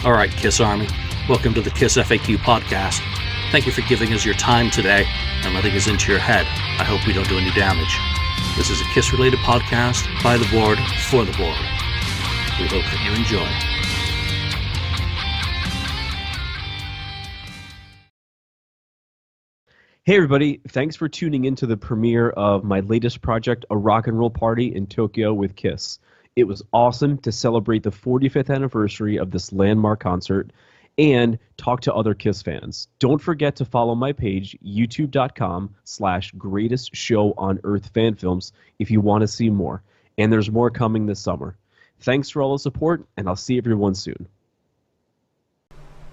All right, Kiss Army, welcome to the KissFAQ Podcast. Thank you for giving us your time today and letting us into your head. I hope we don't do any damage. This is a Kiss-related podcast by the board, for the board. We hope that you enjoy. Hey everybody, thanks for tuning in to the premiere of my latest project, A Rock and Roll Party in Tokyo with Kiss. It was awesome to celebrate the 45th anniversary of this landmark concert and talk to other Kiss fans. Don't forget to follow my page, youtube.com/greatestshowonearthfanfilms if you want to see more. And there's more coming this summer. Thanks for all the support, and I'll see everyone soon.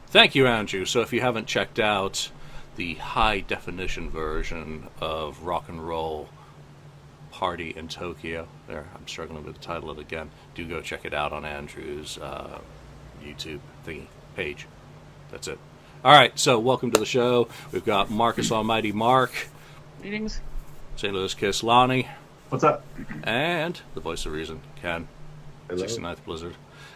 Thank you, Andrew. So if you haven't checked out the high-definition version of Rock and Roll Party in Tokyo, there, I'm struggling with the title of it again, do go check it out on Andrew's YouTube thingy page. That's it. All right, so welcome to the show. We've got Marcus Almighty Mark. Greetings. St. Louis Kiss Lonnie. What's up? And the voice of reason, Ken. Hello. 69th Blizzard.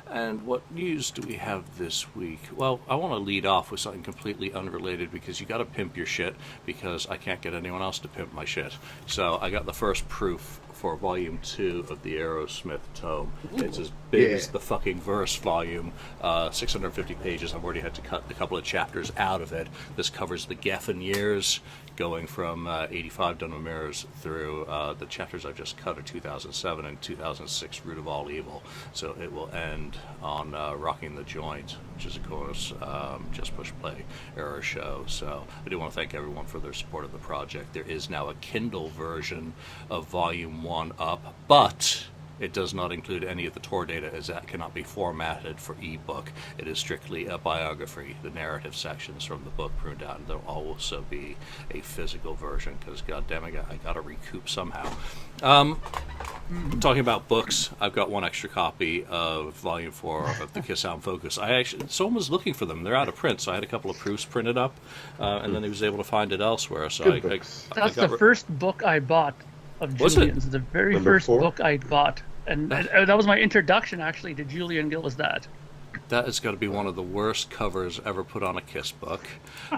And what news do we have this week? Well, I want to lead off with something completely unrelated because you got to pimp your shit because I can't get anyone else to pimp my shit. So I got the first proof for Volume 2 of the Aerosmith tome. Ooh. It's as big as the fucking verse volume. 650 pages. I've already had to cut a couple of chapters out of it. This covers the Geffen years, going from 85 Dunham Mirrors through the chapters I've just cut are 2007 and 2006 Root of All Evil. So it will end on Rocking the Joint, which is, of course, Just Push Play era show. So I do want to thank everyone for their support of the project. There is now a Kindle version of Volume 1 up, but it does not include any of the tour data as that cannot be formatted for ebook. It is strictly a biography, the narrative sections from the book pruned out, and there'll also be a physical version because, goddammit, I got to recoup somehow. Talking about books, I've got one extra copy of Volume 4 of the Kiss Sound Focus. Someone was looking for them. They're out of print, so I had a couple of proofs printed up, and then he was able to find it elsewhere. So That's the first book I bought of Julian's. The very first book I bought. And that was my introduction, actually, to Julian Gill, was that. That is going to be one of the worst covers ever put on a Kiss book.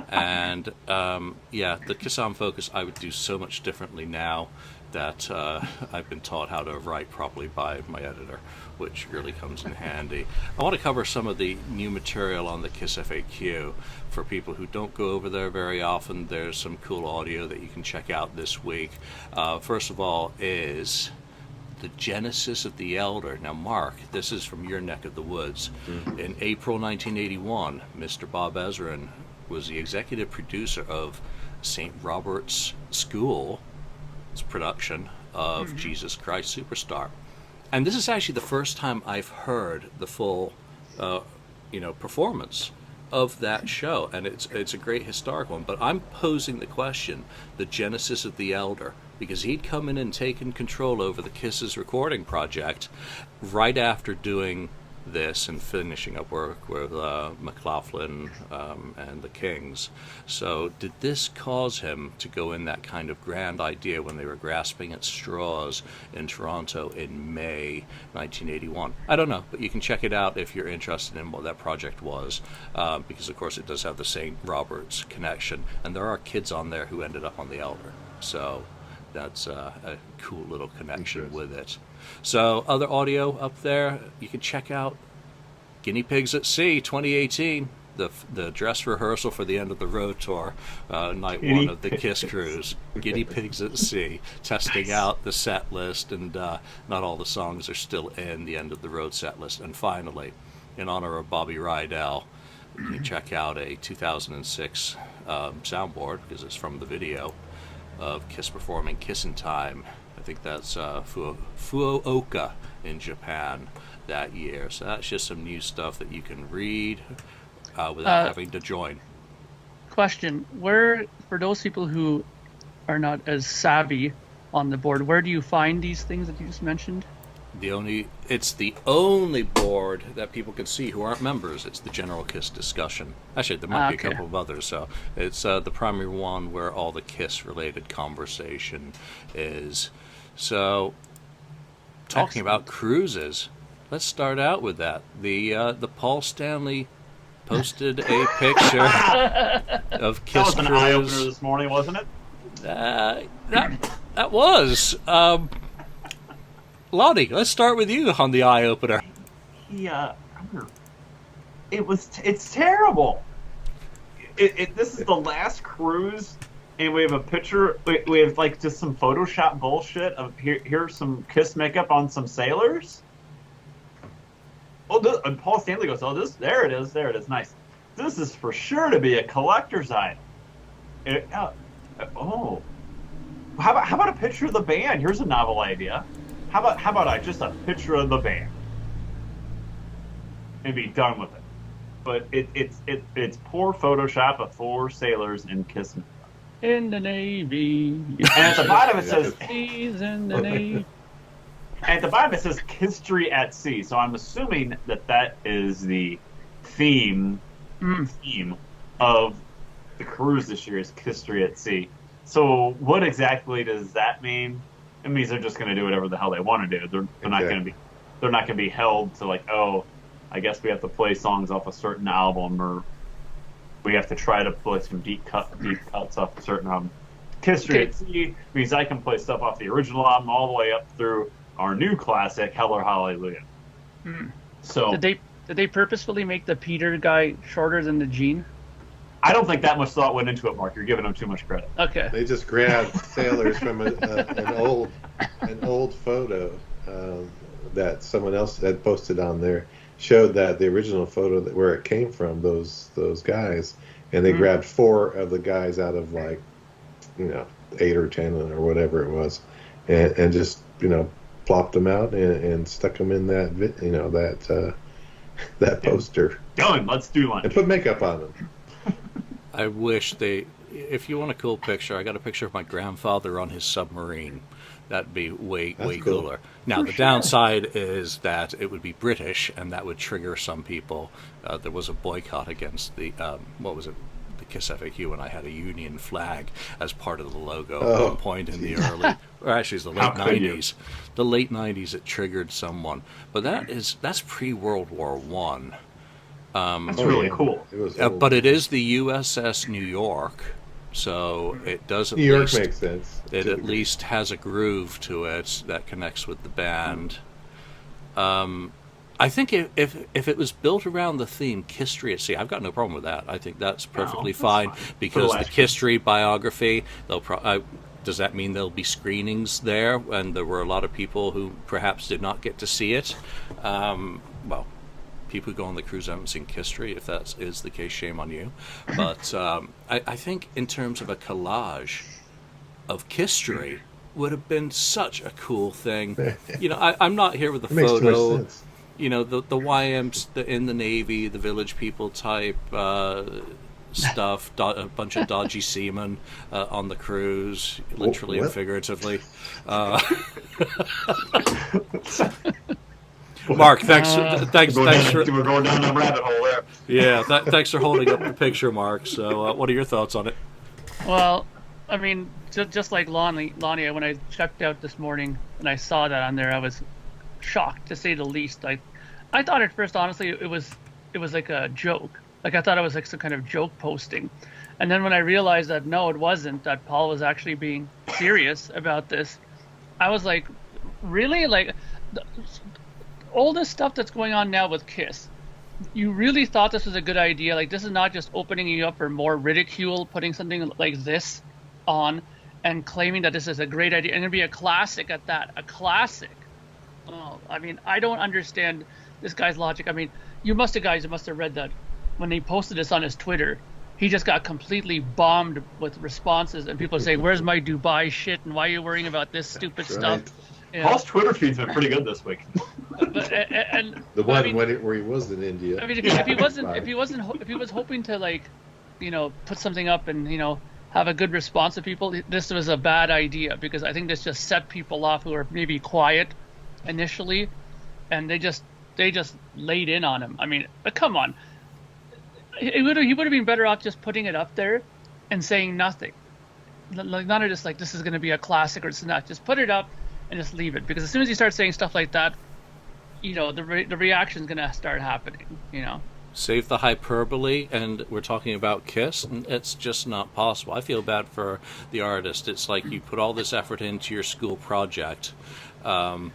And, the Kiss on Focus, I would do so much differently now that I've been taught how to write properly by my editor, which really comes in handy. I want to cover some of the new material on the KissFAQ. For people who don't go over there very often, there's some cool audio that you can check out this week. First of all is the Genesis of the Elder. Now, Mark, this is from your neck of the woods. Mm-hmm. In April 1981, Mr. Bob Ezrin was the executive producer of St. Robert's School's production of Jesus Christ Superstar. And this is actually the first time I've heard the full, performance of that show, and it's a great historic one. But I'm posing the question, the Genesis of the Elder, because he'd come in and taken control over the Kiss's recording project right after doing this and finishing up work with McLaughlin and the Kings. So did this cause him to go in that kind of grand idea when they were grasping at straws in Toronto in May 1981? I don't know, but you can check it out if you're interested in what that project was, because of course it does have the St. Robert's connection, and there are kids on there who ended up on the Elder. So that's a cool little connection with it. So other audio up there, you can check out Guinea Pigs at Sea 2018, the dress rehearsal for the End of the Road tour, night one of the Kiss cruise. Guinea Pigs at Sea, testing out the set list, and not all the songs are still in the End of the Road set list. And finally, in honor of Bobby Rydell, you can check out a 2006 soundboard, because it's from the video, of Kiss performing Kissin' Time. I think that's Fukuoka in Japan that year. So that's just some new stuff that you can read without having to join. Question, where, for those people who are not as savvy on the board, where do you find these things that you just mentioned? It's the only board that people can see who aren't members. It's the General Kiss discussion. Actually, there might be a couple of others. So it's the primary one where all the Kiss-related conversation is. So, talking about cruises, let's start out with that. The Paul Stanley posted a picture of Kiss That was an eye-opener this morning, wasn't it? That was. Lonnie, let's start with you on the eye-opener. Yeah, it's terrible. This is the last cruise, and we have a picture. We have like just some Photoshop bullshit of here's some Kiss makeup on some sailors. Oh, and Paul Stanley goes, "Oh, there it is, nice. This is for sure to be a collector's item." How about a picture of the band? Here's a novel idea. How about just a picture of the band and be done with it? But it's poor Photoshop of 4 sailors in Kiss makeup. In the Navy. And at the bottom it says he's in the Navy. At the bottom it says Kisstory at Sea. So I'm assuming that is the theme of the cruise this year is Kisstory at Sea. So what exactly does that mean? It means they're just going to do whatever the hell they want to do. They're not going to be held to like, oh, I guess we have to play songs off a certain album, or we have to try to play some deep cuts off a certain album. Kisstory at Sea means I can play stuff off the original album all the way up through our new classic, Hell or Hallelujah. So did they purposefully make the Peter guy shorter than the Gene? I don't think that much thought went into it, Mark. You're giving them too much credit. Okay. They just grabbed sailors from an old photo that someone else had posted on there, showed that the original photo where it came from, those guys, and they grabbed 4 of the guys out of 8 or 10 or whatever it was, and just plopped them out and stuck them in that that poster. Done. Let's do lunch. And put makeup on them. I wish if you want a cool picture, I got a picture of my grandfather on his submarine. That'd be way cooler. Now, the downside is that it would be British, and that would trigger some people. There was a boycott against the, the KissFAQ, and I had a Union flag as part of the logo at one point in the early, or actually it's the late 90s. The late 90s, it triggered someone. But that's pre-World War I. That's really cool. But it is the USS New York, so it does at New York least makes sense. It at least has a groove to it that connects with the band. I think if it was built around the theme Kisstory at Sea, I've got no problem with that. I think that's perfectly fine because the Kisstory biography, does that mean there'll be screenings there? And there were a lot of people who perhaps did not get to see it. People who go on the cruise haven't seen Kisstory. If that is the case, shame on you. But I think in terms of a collage of Kisstory would have been such a cool thing. I'm not here with the photo. Makes sense. The YMs in the Navy, the village people type stuff, a bunch of dodgy seamen on the cruise, literally and figuratively. Mark, thanks for we're going down the rabbit hole there. Yeah, thanks for holding up the picture, Mark. So, what are your thoughts on it? Well, I mean, just like Lonnie, when I checked out this morning and I saw that on there, I was shocked to say the least. I thought at first, honestly, it was like a joke. Like I thought it was like some kind of joke posting, and then when I realized that no, it wasn't. That Paul was actually being serious about this. I was like, really? Like all this stuff that's going on now with Kiss, you really thought this was a good idea? Like, this is not just opening you up for more ridicule, putting something like this on and claiming that this is a great idea and it'll be a classic at that. A classic. Oh, I mean, I don't understand this guy's logic. I mean, you must have read that when he posted this on his Twitter, he just got completely bombed with responses and people saying, where's my Dubai shit and why are you worrying about this stupid stuff? Paul's Twitter feed's been pretty good this week. Where he was in India. I mean, if he was hoping to put something up and have a good response to people, this was a bad idea because I think this just set people off who are maybe quiet initially, and they just laid in on him. I mean, come on, he would have been better off just putting it up there and saying nothing. Like none of this, like this is going to be a classic or it's not. Just put it up and just leave it, because as soon as you start saying stuff like that, the reaction is going to start happening. Save the hyperbole, and we're talking about Kiss, and it's just not possible. I feel bad for the artist. It's like you put all this effort into your school project, and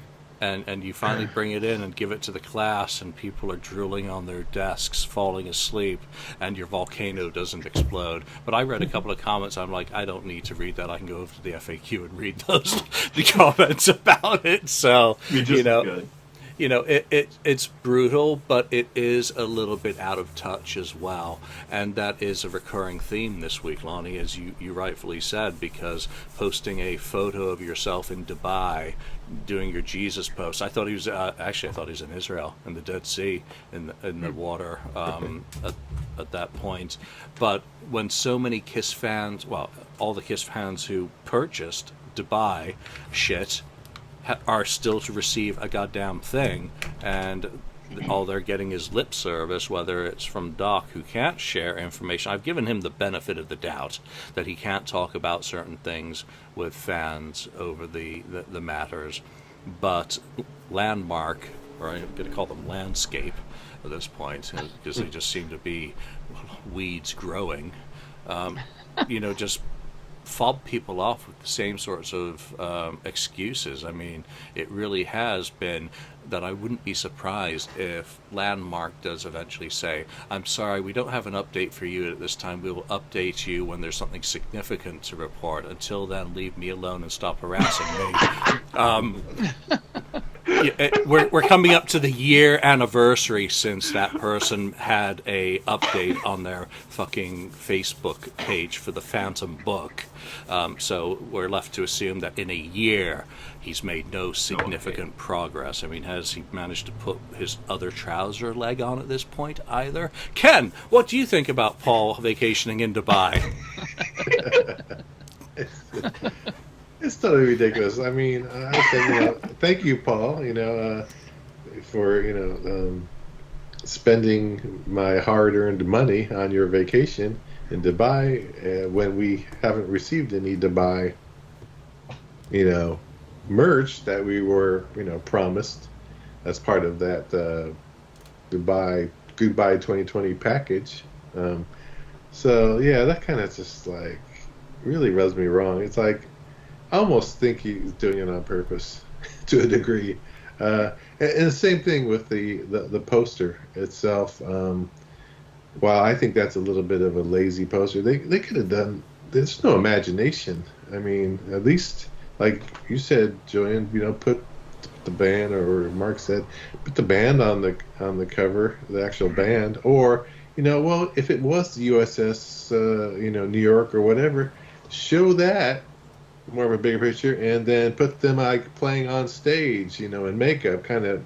you finally bring it in and give it to the class, and people are drooling on their desks, falling asleep, and your volcano doesn't explode. But I read a couple of comments. I'm like, I don't need to read that. I can go over to the FAQ and read the comments about it. So, Good. It's brutal, but it is a little bit out of touch as well. And that is a recurring theme this week, Lonnie, as you rightfully said, because posting a photo of yourself in Dubai, doing your Jesus post. I thought he was in Israel, in the Dead Sea, in the water at that point. But when so many Kiss fans, well, all the Kiss fans who purchased Dubai shit, are still to receive a goddamn thing, and all they're getting is lip service, whether it's from Doc, who can't share information. I've given him the benefit of the doubt that he can't talk about certain things with fans over the matters, but Landmark, or I'm going to call them Landscape at this point, because they just seem to be weeds growing, just fob people off with the same sorts of excuses. I mean, it really has been that I wouldn't be surprised if Landmark does eventually say, I'm sorry, we don't have an update for you at this time. We will update you when there's something significant to report. Until then, leave me alone and stop harassing me. We're coming up to the year anniversary since that person had a update on their fucking Facebook page for the Phantom book. So we're left to assume that in a year he's made no significant progress. I mean, has he managed to put his other trouser leg on at this point either? Ken, what do you think about Paul vacationing in Dubai? It's totally ridiculous. I mean, I think, thank you, Paul, for, spending my hard-earned money on your vacation in Dubai when we haven't received any Dubai, merch that we were, promised as part of that Dubai Goodbye 2020 package. So, yeah, that kind of just, really rubs me wrong. It's like, I almost think he's doing it on purpose to a degree. And the same thing with the poster itself. While I think that's a little bit of a lazy poster, they could have done, there's no imagination. I mean, at least, like you said, Julian, put the band, or Mark said, put the band on the cover, the actual band, or, well, if it was the USS, New York or whatever, show that, more of a bigger picture, and then put them playing on stage, in makeup, kind of,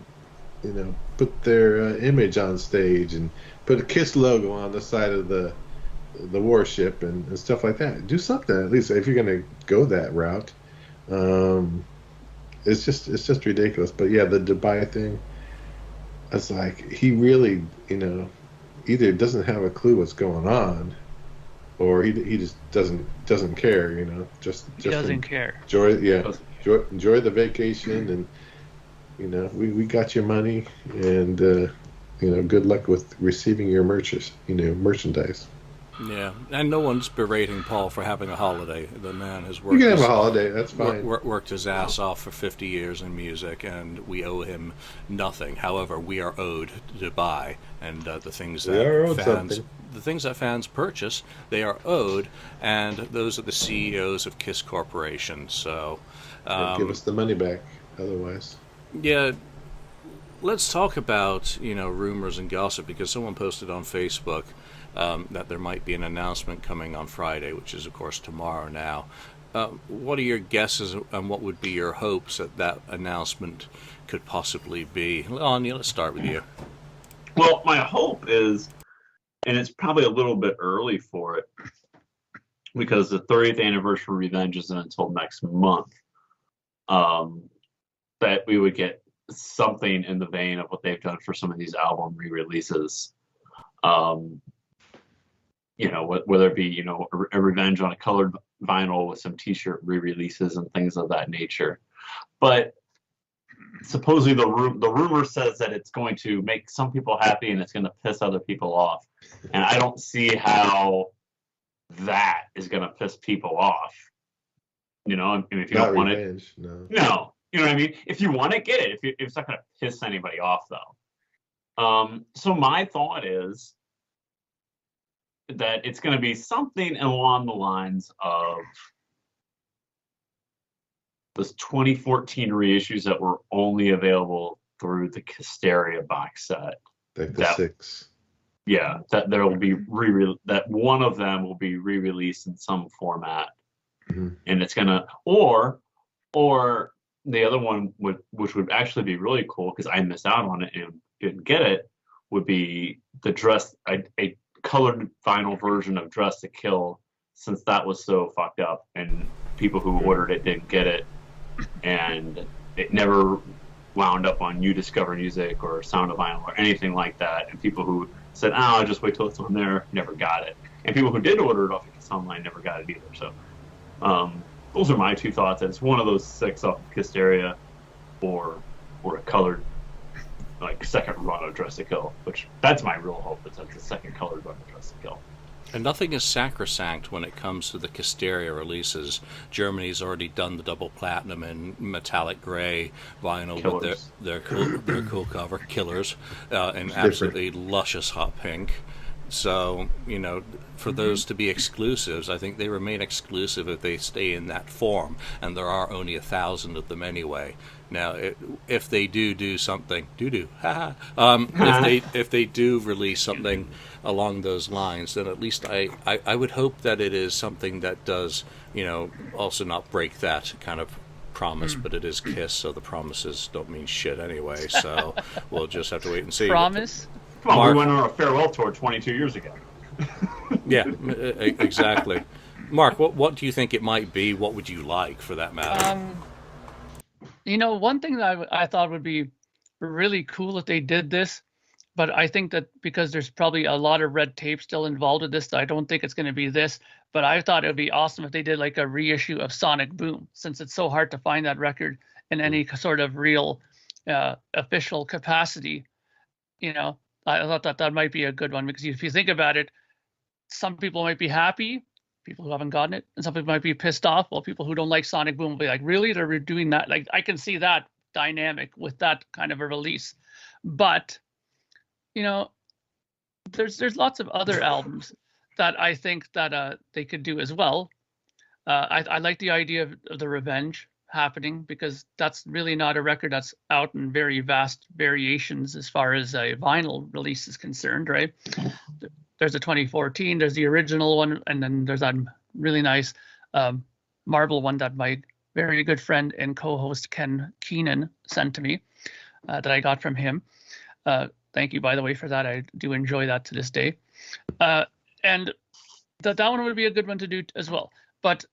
put their image on stage, and put a Kiss logo on the side of the warship and stuff like that. Do something, at least, if you're going to go that route. It's just ridiculous. But yeah, the Dubai thing, it's like he really, either doesn't have a clue what's going on, or he just doesn't care, just doesn't care. Enjoy the vacation, and we got your money, and good luck with receiving your merchandise. Yeah, and no one's berating Paul for having a holiday. The man has worked. You can have a holiday. That's fine. Worked his ass off for 50 years in music, and we owe him nothing. However, we are owed Dubai, and the things that fans purchase, they are owed, and those are the CEOs of Kiss Corporation. So, give us the money back, otherwise. Yeah. Let's talk about rumors and gossip, because someone posted on Facebook that there might be an announcement coming on Friday, which is, of course, tomorrow now. What are your guesses, and what would be your hopes that announcement could possibly be? Lonnie, let's start with you. Well, my hope is, and it's probably a little bit early for it, because the 30th anniversary of Revenge isn't until next month, that we would get something in the vein of what they've done for some of these album re-releases. Whether it be, a Revenge on a colored vinyl with some t-shirt re-releases and things of that nature. But supposedly the rumor says that it's going to make some people happy and it's going to piss other people off, and I don't see how that is going to piss people off. You know, I mean, if you Not don't want revenge, it, no. you know what I mean. If you want it, get it. If it's not going to piss anybody off, though. So my thought is that it's going to be something along the lines of those 2014 reissues that were only available through the Kisstory box set. Like the 6. Yeah, that there will be that one of them will be re-released in some format, and it's gonna or the other one which would actually be really cool because I missed out on it and didn't get it, would be a colored vinyl version of Dress to Kill, since that was so fucked up and people who ordered it didn't get it, and it never wound up on You Discover Music or Sound of Vinyl or anything like that, and people who said, "Oh, I'll just wait till it's on there," never got it, and people who did order it off of Kiss Online never got it either. So those are my two thoughts. It's one of those 6 off of Kisstory or a colored like second run of Dress to Kill, which that's my real hope, is that's the second colored run of Dress to Kill. And nothing is sacrosanct when it comes to the Kisstory releases. Germany's already done the double platinum and metallic gray vinyl Killers. with their cool cover, Killers, and It's absolutely luscious hot pink. So, you know, for those to be exclusives, I think they remain exclusive if they stay in that form, and there are only 1,000 of them anyway. Now, if they do something, if they do release something along those lines, then at least I would hope that it is something that does, you know, also not break that kind of promise, but it is Kiss, so the promises don't mean shit anyway, so we'll just have to wait and see. Promise? Come on, Mark? we went on a farewell tour 22 years ago. Yeah, exactly. Mark, what do you think it might be? What would you like, for that matter? You know, one thing that I thought would be really cool if they did this, but I think that because there's probably a lot of red tape still involved with this, I don't think it's going to be this. But I thought it would be awesome if they did like a reissue of Sonic Boom, since it's so hard to find that record in any sort of real official capacity. You know, I thought that might be a good one, because if you think about it, some people might be happy, people who haven't gotten it, and some people might be pissed off. Well, people who don't like Sonic Boom will be like, really? They're doing that? Like, I can see that dynamic with that kind of a release. But, you know, there's lots of other albums that I think that they could do as well. I like the idea of the Revenge happening, because that's really not a record that's out in very vast variations as far as a vinyl release is concerned, right? There's a 2014, there's the original one, and then there's that really nice marble one that my very good friend and co-host Ken Keenan sent to me, that I got from him. Thank you, by the way, for that. I do enjoy that to this day. And that one would be a good one to do as well. But,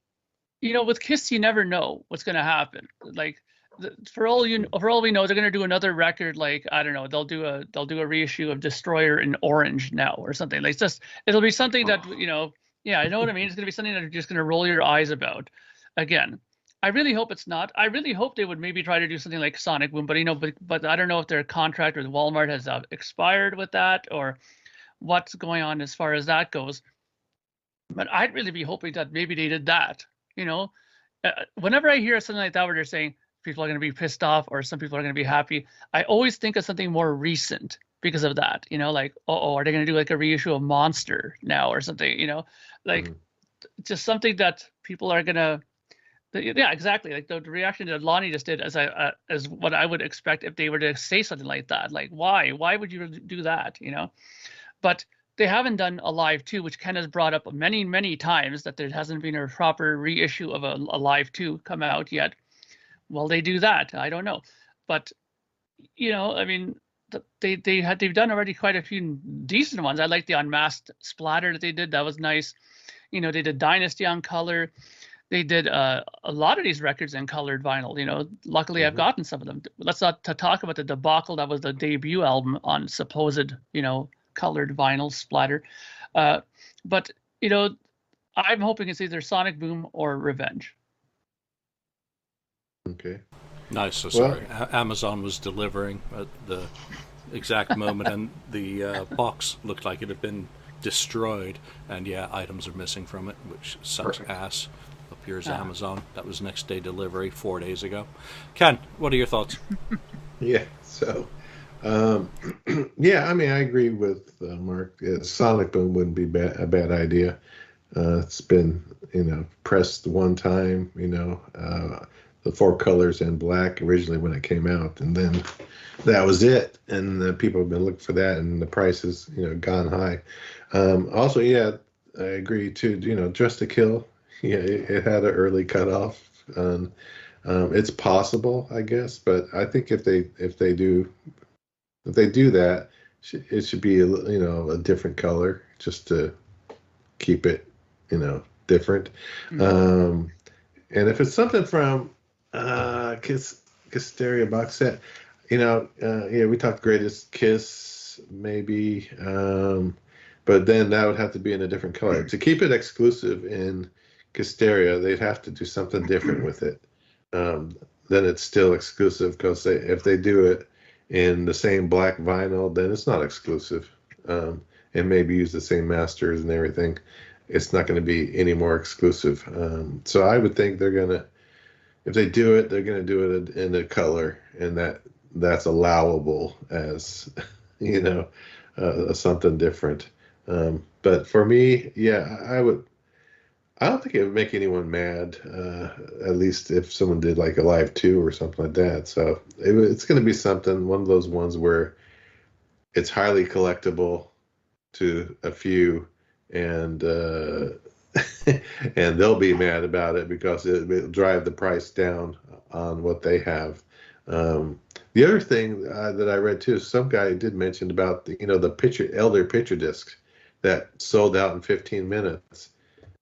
you know, with Kiss, you never know what's going to happen. Like, for all we know, they're going to do another record. Like, I don't know, they'll do a reissue of Destroyer in orange now or something. Like, it'll be something that, you know, yeah, I know what I mean. It's going to be something that you're just going to roll your eyes about. Again, I really hope it's not. I really hope they would maybe try to do something like Sonic Boom, but you know, but I don't know if their contract with Walmart has expired with that, or what's going on as far as that goes. But I'd really be hoping that maybe they did that. You know, whenever I hear something like that where they're saying people are going to be pissed off or some people are going to be happy, I always think of something more recent because of that. You know, like, are they going to do like a reissue of Monster now or something? You know, like just something that people are going to. Yeah, exactly. Like the reaction that Lonnie just did, as what I would expect if they were to say something like that. Like, why would you do that? You know, but they haven't done a Live 2, which Ken has brought up many, many times, that there hasn't been a proper reissue of a Live 2 come out yet. Well, they do that. I don't know, but you know, I mean, they've done already quite a few decent ones. I like the Unmasked Splatter that they did. That was nice. You know, they did Dynasty on color. They did a lot of these records in colored vinyl. You know, luckily I've gotten some of them. Let's not talk about the Dubacle. That was the debut album on supposed, you know, colored vinyl splatter. But you know, I'm hoping it's either Sonic Boom or Revenge. Okay. Nice. So sorry. Amazon was delivering at the exact moment, and the box looked like it had been destroyed, and yeah, items are missing from it, which sucks ass. Appears Amazon. That was next day delivery 4 days ago. Ken, what are your thoughts? Yeah. So, yeah, I mean, I agree with Mark. Sonic Boom wouldn't be a bad idea. It's been, pressed one time, the 4 colors and black originally when it came out, and then that was it. And people have been looking for that, and the price has, gone high. Also, yeah, I agree too. Dress to Kill, yeah, it had an early cutoff. It's possible, I guess, but I think if they do that, it should be a different color just to keep it different. And if it's something from Kisstory box set, yeah, we talked Greatest Kiss maybe, but then that would have to be in a different color to keep it exclusive in Kisstory. They'd have to do something different with it. Then it's still exclusive, because if they do it in the same black vinyl, then it's not exclusive. And maybe use the same masters and everything. It's not going to be any more exclusive. So I would think if they do it, they're going to do it in a color, and that's allowable as, something different. But for me, yeah, I don't think it would make anyone mad, at least if someone did like a Live 2 or something like that. So it's going to be one of those ones where it's highly collectible to a few, and and they'll be mad about it because it'll drive the price down on what they have. The other thing that I read too, some guy did mention about the elder picture discs that sold out in 15 minutes.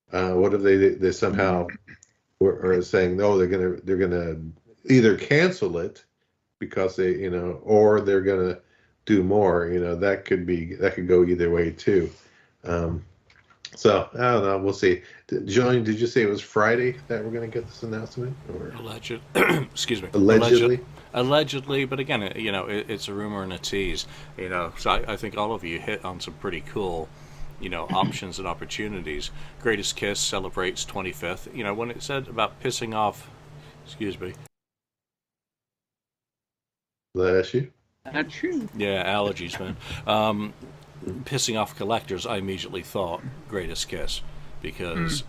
What if they somehow are saying no? They're gonna either cancel it because they or they're gonna do more. That could go either way too. So I don't know. We'll see. Julian, did you say it was Friday that we're gonna get this announcement? Or Excuse me. Allegedly, but again, it's a rumor and a tease. So I think all of you hit on some pretty cool. Options and opportunities. Greatest Kiss celebrates 25th. When it said about pissing off, excuse me. Bless you. That's true. Yeah, allergies, man. Pissing off collectors, I immediately thought Greatest Kiss, because.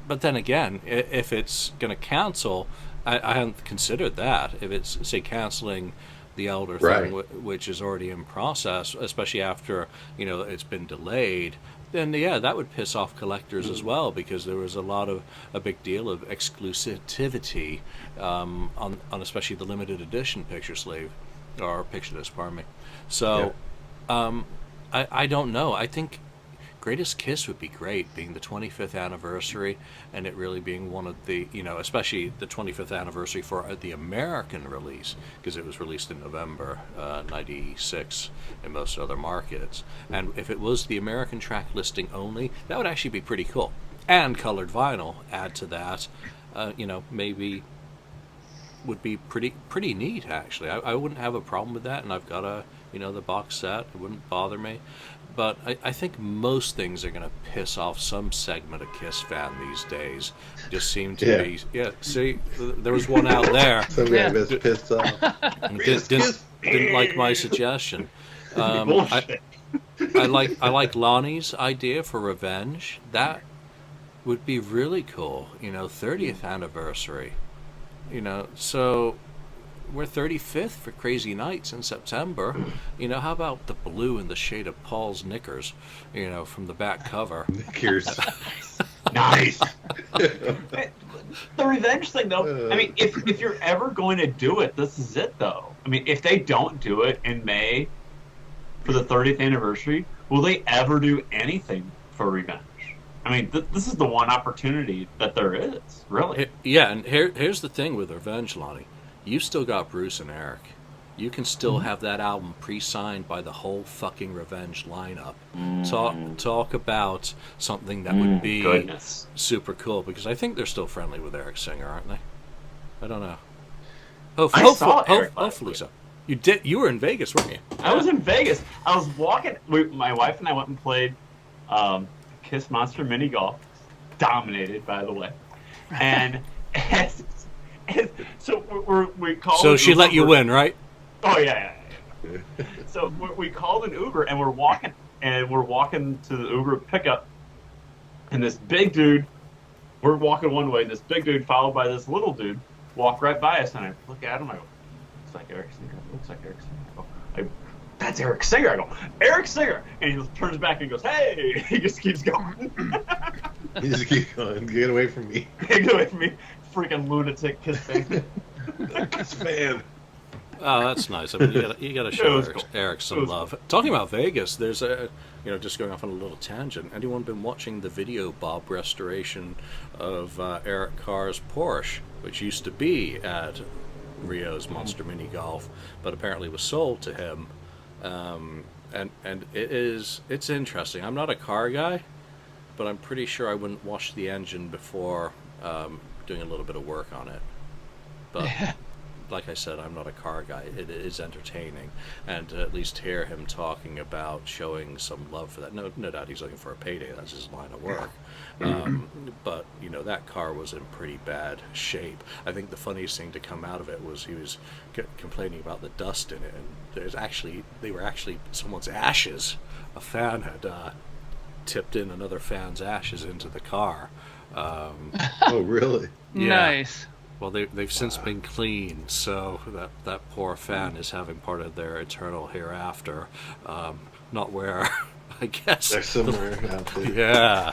But then again, if it's going to cancel, I hadn't considered that. If it's, say, canceling the elder thing, which is already in process, especially after it's been delayed, then yeah, that would piss off collectors as well, because there was a big deal of exclusivity on especially the limited edition picture disc, pardon me. So I don't know. I think Greatest Kiss would be great, being the 25th anniversary, and it really being one of the, especially the 25th anniversary for the American release, because it was released in November 96 in most other markets. And if it was the American track listing only, that would actually be pretty cool. And colored vinyl, add to that, maybe would be pretty neat, actually. I wouldn't have a problem with that, and I've got the box set. It wouldn't bother me. But I think most things are going to piss off some segment of Kiss fan these days. Just seem to be. Yeah, see, there was one out there. Some guy was pissed off. Didn't like my suggestion. I like Lonnie's idea for Revenge. That would be really cool. 30th anniversary. So. We're 35th for Crazy Nights in September. How about the blue in the shade of Paul's knickers, from the back cover? Knickers. Nice. The Revenge thing, though, if you're ever going to do it, this is it, though. If they don't do it in May for the 30th anniversary, will they ever do anything for Revenge? This is the one opportunity that there is, really. Yeah, and here's the thing with Revenge, Lonnie. You still got Bruce and Eric. You can still have that album pre-signed by the whole fucking Revenge lineup. Talk about something that would be super cool, because I think they're still friendly with Eric Singer, aren't they? I don't know. Hopefully so. You did. You were in Vegas, weren't you? I was in Vegas. I was walking. My wife and I went and played Kiss Monster Mini Golf. Dominated, by the way. And so we called. So she let you win, right? Oh yeah. So we called an Uber and we're walking to the Uber pickup, and this big dude. We're walking one way, and this big dude followed by this little dude walk right by us, and I look at him. I go, "Looks like Eric Singer." Looks like Eric Singer. I go, "That's Eric Singer." I go, "Eric Singer," and he turns back and goes, "Hey!" He just keeps going. You just keep going. Get away from me. Get away from me, freaking lunatic Kiss fan. Kiss fan. Oh, that's nice. I mean, you got to show Eric some cool. love. Talking about Vegas, there's just going off on a little tangent. Anyone been watching the VideoBob restoration of Eric Carr's Porsche, which used to be at Rio's Monster Mini Golf, but apparently was sold to him. And it's interesting. I'm not a car guy, but I'm pretty sure I wouldn't wash the engine before doing a little bit of work on it. But like I said, I'm not a car guy. It is entertaining, and to at least hear him talking about showing some love for that. No doubt he's looking for a payday. That's his line of work. But that car was in pretty bad shape. I think the funniest thing to come out of it was he was complaining about the dust in it, and they were actually someone's ashes. A fan had tipped in another fan's ashes into the car. Oh, really? Yeah. Nice. Well, they've since been cleaned, so that poor fan is having part of their eternal hereafter, not where, I guess. They're somewhere out there. Yeah.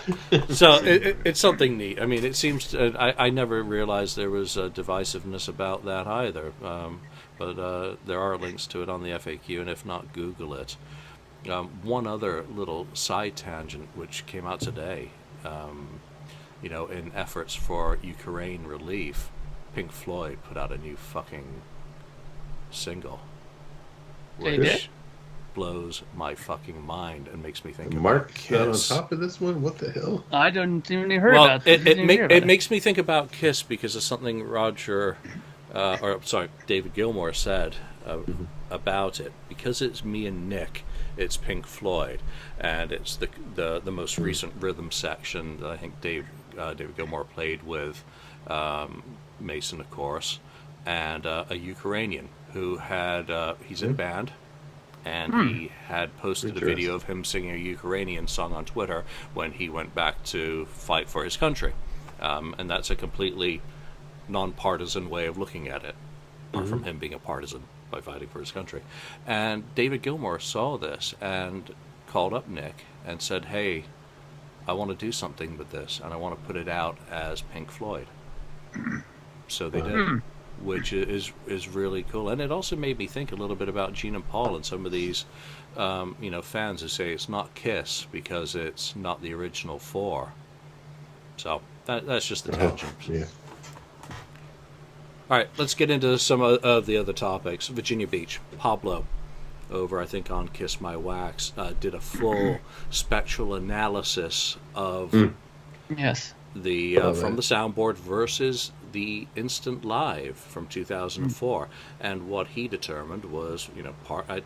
So it's something neat. I mean, it seems I never realized there was divisiveness about that either, but there are links to it on the FAQ, and if not, Google it. One other little side tangent which came out today, in efforts for Ukraine relief, Pink Floyd put out a new fucking single, They which did? blows my fucking mind and makes me think Mark about not on Kiss. top of this one? What the hell? I didn't even hear Well, about this. it makes me think about Kiss because of something David Gilmour said about it. Because it's me and Nick, it's Pink Floyd, and it's the most recent rhythm section that I think David Gilmour played with Mason, of course, and a Ukrainian who had he's in a band, and he had posted a video of him singing a Ukrainian song on Twitter when he went back to fight for his country, and that's a completely non-partisan way of looking at it, apart from him being a partisan by fighting for his country. And David Gilmour saw this and called up Nick and said, "Hey, I want to do something with this, and I want to put it out as Pink Floyd." So they did, which is really cool. And it also made me think a little bit about Gene and Paul and some of these, fans who say it's not Kiss because it's not the original four. So that's just the tangent. Yeah. All right, let's get into some of the other topics. Virginia Beach, Pablo, over I think on Kiss My Wax, did a full spectral analysis of Yes. the from the soundboard versus the instant live from 2004, and what he determined was,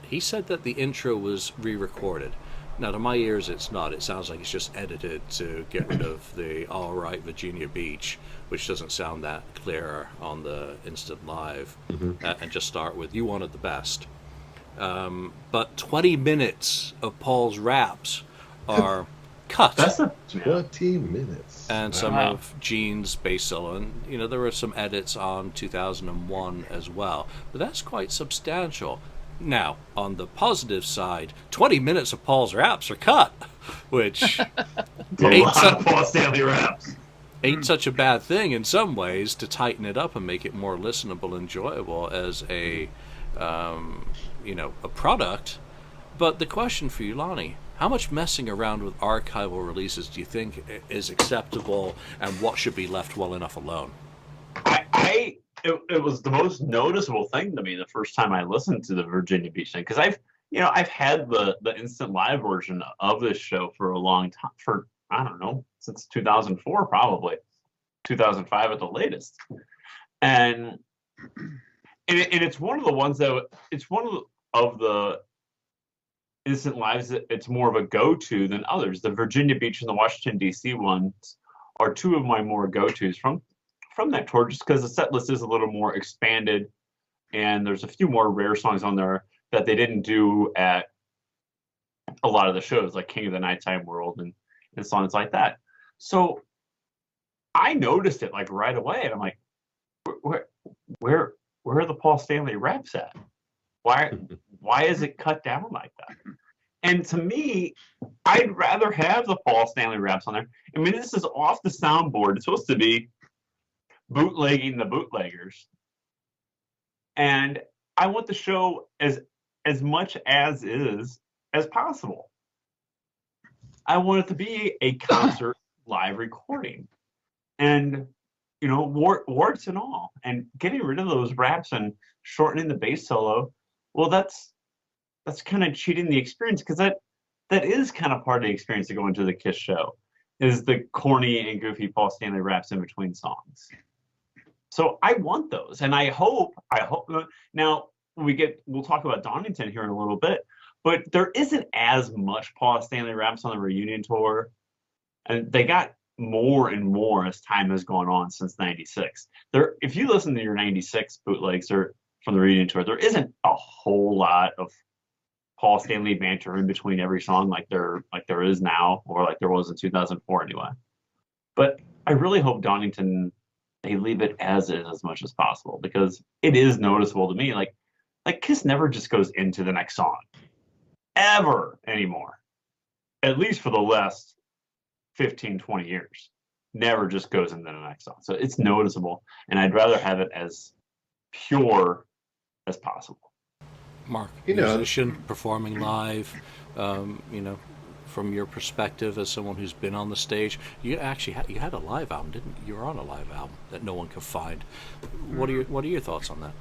he said that the intro was re-recorded. Now, to my ears, it's not. It sounds like it's just edited to get rid of the "All Right, Virginia Beach," which doesn't sound that clear on the instant live, and just start with "You Wanted the Best." But 20 minutes of Paul's raps are cut. That's 20 minutes. And some of Gene's bass solo, and there were some edits on 2001 as well, but that's quite substantial. Now, on the positive side, 20 minutes of Paul's raps are cut, which Paul Stanley raps. ain't such a bad thing in some ways to tighten it up and make it more listenable, enjoyable as a product. But the question for you, Lonnie, how much messing around with archival releases do you think is acceptable, and what should be left well enough alone? It was the most noticeable thing to me the first time I listened to the Virginia Beach thing, because I've had the instant live version of this show for a long time, for I don't know, since 2004 probably, 2005 at the latest, and and it's one of the ones that it's one of the instant lives that it's more of a go-to than others. The Virginia Beach and the Washington D.C. ones are two of my more go-tos from that tour, just because the set list is a little more expanded, and there's a few more rare songs on there that they didn't do at a lot of the shows, like King of the Nighttime World and songs like that. So I noticed it like right away, and I'm like, where are the Paul Stanley reps at? Why is it cut down like that? And to me, I'd rather have the Paul Stanley raps on there. I mean, this is off the soundboard. It's supposed to be bootlegging the bootleggers. And I want the show as much as is as possible. I want it to be a concert live recording. And, you know, warts and all. And getting rid of those raps and shortening the bass solo, well, that's kind of cheating the experience, because that is kind of part of the experience to go into the Kiss show, is the corny and goofy Paul Stanley raps in between songs. So I want those, and I hope now we'll talk about Donington here in a little bit, but there isn't as much Paul Stanley raps on the reunion tour, and they got more and more as time has gone on since '96. If you listen to your '96 bootlegs or from the reunion tour, there isn't a whole lot of Paul Stanley banter in between every song like there is now, or like there was in 2004 anyway. But I really hope Donington, they leave it as is as much as possible, because it is noticeable to me. Like Kiss never just goes into the next song ever anymore, at least for the last 15, 20 years. Never just goes into the next song. So it's noticeable, and I'd rather have it as pure as possible. Mark, musician performing live, from your perspective as someone who's been on the stage, you actually you had a live album, didn't you? You were on a live album that no one could find. What are your thoughts on that?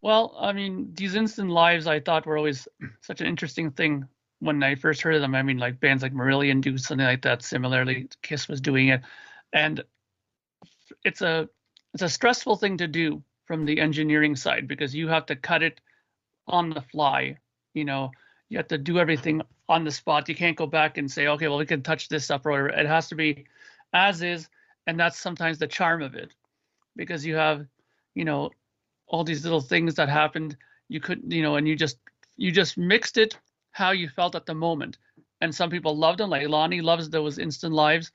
Well, I mean, these instant lives I thought were always such an interesting thing when I first heard of them. I mean, like bands like Marillion do something like that. Similarly, Kiss was doing it, and it's a stressful thing to do from the engineering side, because you have to cut it on the fly. You know, you have to do everything on the spot. You can't go back and say, okay, well, we can touch this up, or it has to be as is. And that's sometimes the charm of it, because you have, all these little things that happened. You couldn't, and you just mixed it how you felt at the moment. And some people loved them, like Lonnie loves those instant lives,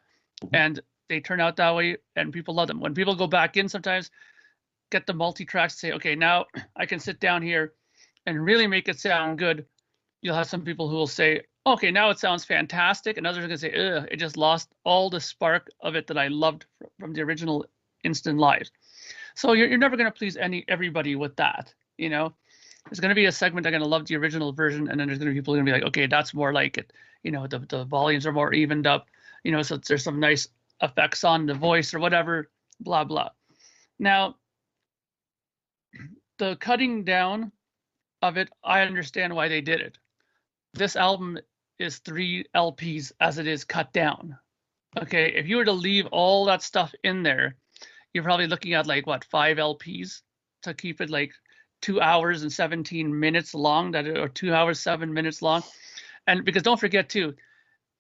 and they turn out that way, and people love them. When people go back in, sometimes get the multi-tracks, say, okay, now I can sit down here and really make it sound good. You'll have some people who will say, okay, now it sounds fantastic, and others are going to say, ugh, it just lost all the spark of it that I loved from the original instant lives. So you're never going to please everybody with that. There's going to be a segment that are going to love the original version, and then there's going to be people who are going to be like, okay, that's more like it. The volumes are more evened up. So there's some nice effects on the voice or whatever, blah blah. Now, the cutting down of it, I understand why they did it. This album is 3 LPs as it is cut down. Okay, if you were to leave all that stuff in there, you're probably looking at 5 LPs to keep it 2 hours and 17 minutes long, or 2 hours 7 minutes long. And because don't forget too,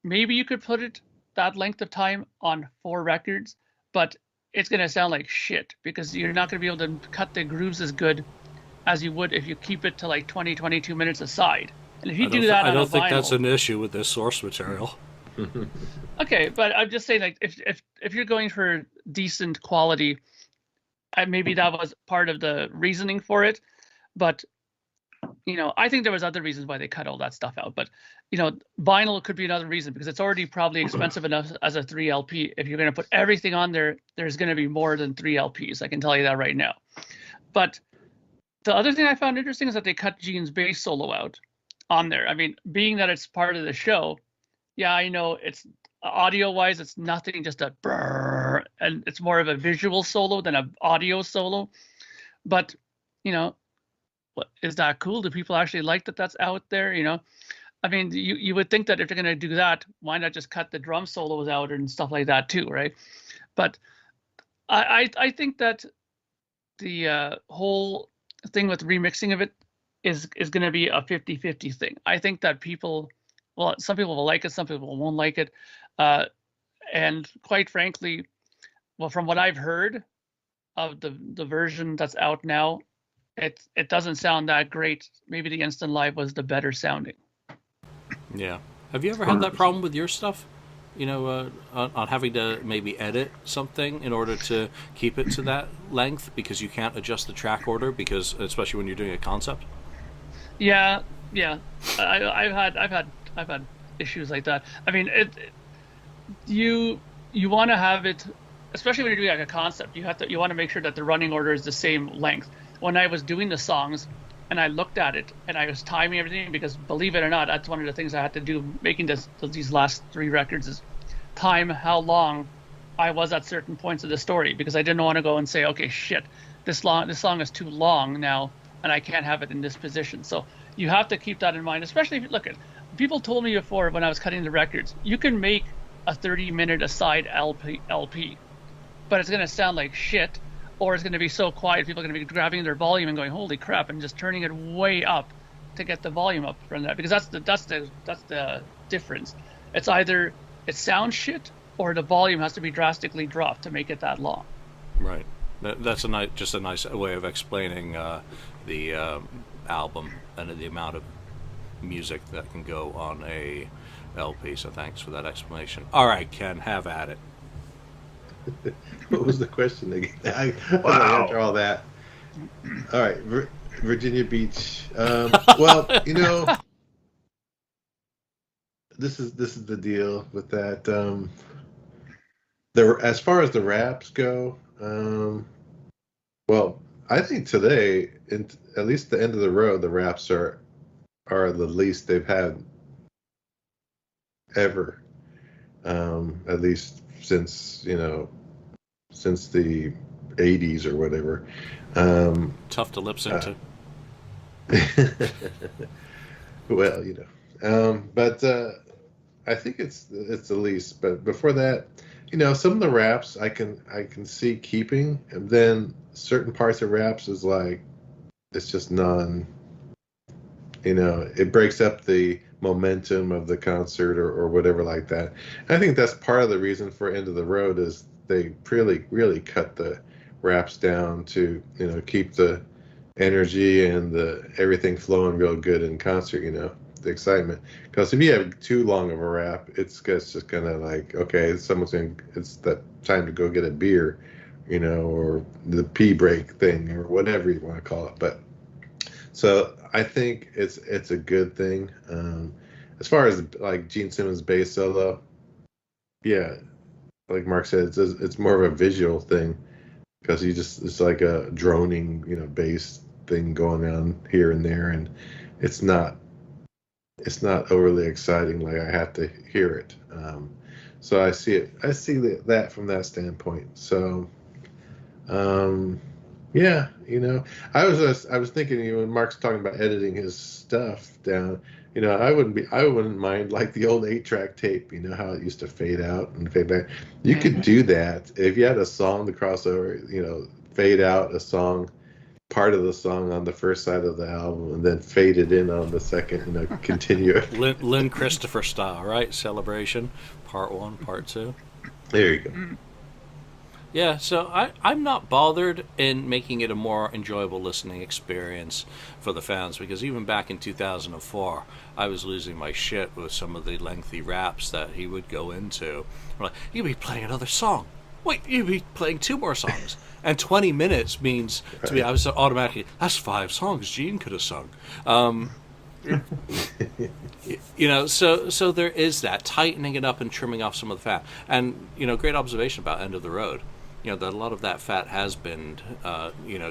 maybe you could put it that length of time on 4 records, but it's going to sound like shit, because you're not going to be able to cut the grooves as good as you would if you keep it to 20, 22 minutes aside. And if you do that on a vinyl, I don't think that's an issue with this source material. Okay, but I'm just saying, if you're going for decent quality, maybe that was part of the reasoning for it. But I think there was other reasons why they cut all that stuff out. But vinyl could be another reason, because it's already probably expensive enough as a 3 LP. If you're going to put everything on there, there's going to be more than 3 LPs. I can tell you that right now. But the other thing I found interesting is that they cut Gene's bass solo out on there. I mean, being that it's part of the show, yeah, I know it's audio-wise, it's nothing, just a brrr, and it's more of a visual solo than an audio solo. But what is that cool? Do people actually like that that's out there? I mean, you would think that if they're going to do that, why not just cut the drum solos out and stuff like that too, right? But I think that the whole thing with remixing of it is going to be a 50-50 thing. I think that some people will like it, some people won't like it. And quite frankly, well, from what I've heard of the version that's out now, it doesn't sound that great. Maybe the Instant Live was the better sounding. Yeah. Have you ever had that problem with your stuff? On having to maybe edit something in order to keep it to that length because you can't adjust the track order, because especially when you're doing a concept. Yeah. I've had issues like that. I mean, you want to have it, especially when you're doing like a concept. You want to make sure that the running order is the same length. When I was doing the songs, and I looked at it, and I was timing everything, because believe it or not, that's one of the things I had to do making these last 3 records, is time how long I was at certain points of the story, because I didn't want to go and say, okay, shit, this song is too long now, and I can't have it in this position. So you have to keep that in mind, especially if you look at, people told me before when I was cutting the records, you can make a 30-minute aside LP, but it's going to sound like shit, or it's going to be so quiet, people are going to be grabbing their volume and going, holy crap, and just turning it way up to get the volume up from that, because that's the difference. It's either it sounds shit, or the volume has to be drastically dropped to make it that long. Right. That's just a nice way of explaining the album and the amount of music that can go on a LP. So thanks for that explanation. All right, Ken, have at it. What was the question again? Wow. After all that. All right, Virginia Beach. Well, this is the deal with that. As far as the raps go, well, I think today, at least the end of the road, the raps are the least they've had ever. At least since the 80s or whatever. Tough to lip sync to. Well, but I think it's the least. But before that, some of the raps I can see keeping, and then certain parts of raps is like it's just it breaks up the momentum of the concert or whatever like that. I think that's part of the reason for End of the Road is they really cut the raps down to keep the energy and everything flowing real good in concert, the excitement. Because if you have too long of a rap, it's just gonna like, okay, it's the time to go get a beer, or the pee break thing or whatever you want to call it. But so I think it's a good thing. As far as like Gene Simmons' bass solo, yeah, like Mark said, it's more of a visual thing because it's like a droning, bass thing going on here and there, and it's not overly exciting. Like I have to hear it. So I see that from that standpoint. So, yeah, I was thinking, when Mark's talking about editing his stuff down, I wouldn't mind like the old 8-track tape, how it used to fade out and fade back. You could do that if you had a song to cross over, fade out a song, part of the song on the first side of the album, and then fade it in on the second, continue it. Lynn Christopher style, right? Celebration, part 1, part 2. There you go. Yeah, so I'm not bothered in making it a more enjoyable listening experience for the fans, because even back in 2004, I was losing my shit with some of the lengthy raps that he would go into. I'm like, you'd be playing another song. Wait, you'd be playing 2 more songs. And 20 minutes means, to me, I was automatically, that's 5 songs Gene could have sung. So there is that, tightening it up and trimming off some of the fat. And, great observation about End of the Road. That a lot of that fat has been,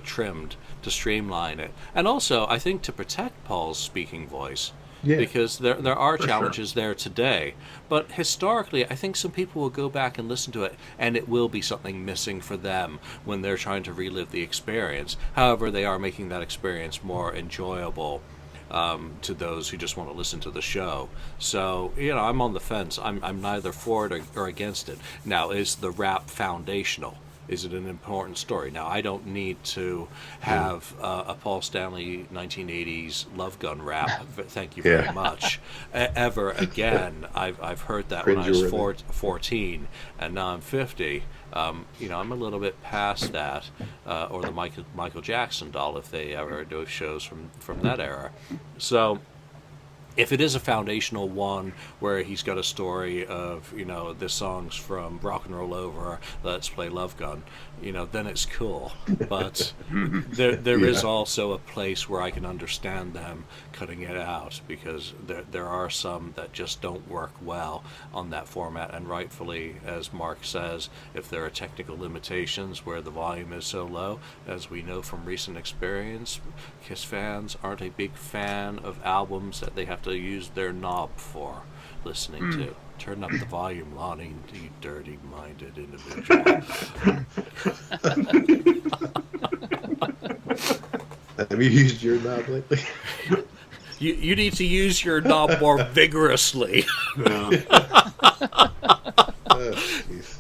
trimmed to streamline it. And also, I think to protect Paul's speaking voice. Yeah. Because there are challenges there today. But historically, I think some people will go back and listen to it, and it will be something missing for them when they're trying to relive the experience. However, they are making that experience more enjoyable to those who just want to listen to the show. So, I'm on the fence. I'm neither for it or against it. Now, is the rap foundational? Is it an important story? Now, I don't need to have a Paul Stanley 1980s Love Gun rap, thank you very much, ever again. I've heard that when I was 14, and now I'm 50. I'm a little bit past that, or the Michael Jackson doll, if they ever do shows from that era. So if it is a foundational one where he's got a story of, this song's from Rock and Roll Over, Let's Play Love Gun, then it's cool. But there is also a place where I can understand them cutting it out, because there are some that just don't work well on that format. And rightfully, as Mark says, if there are technical limitations where the volume is so low, as we know from recent experience, Kiss fans aren't a big fan of albums that they have to use their knob for listening to. Turn up the volume, Lonnie, you dirty-minded individual. Have you used your knob lately? You need to use your knob more vigorously.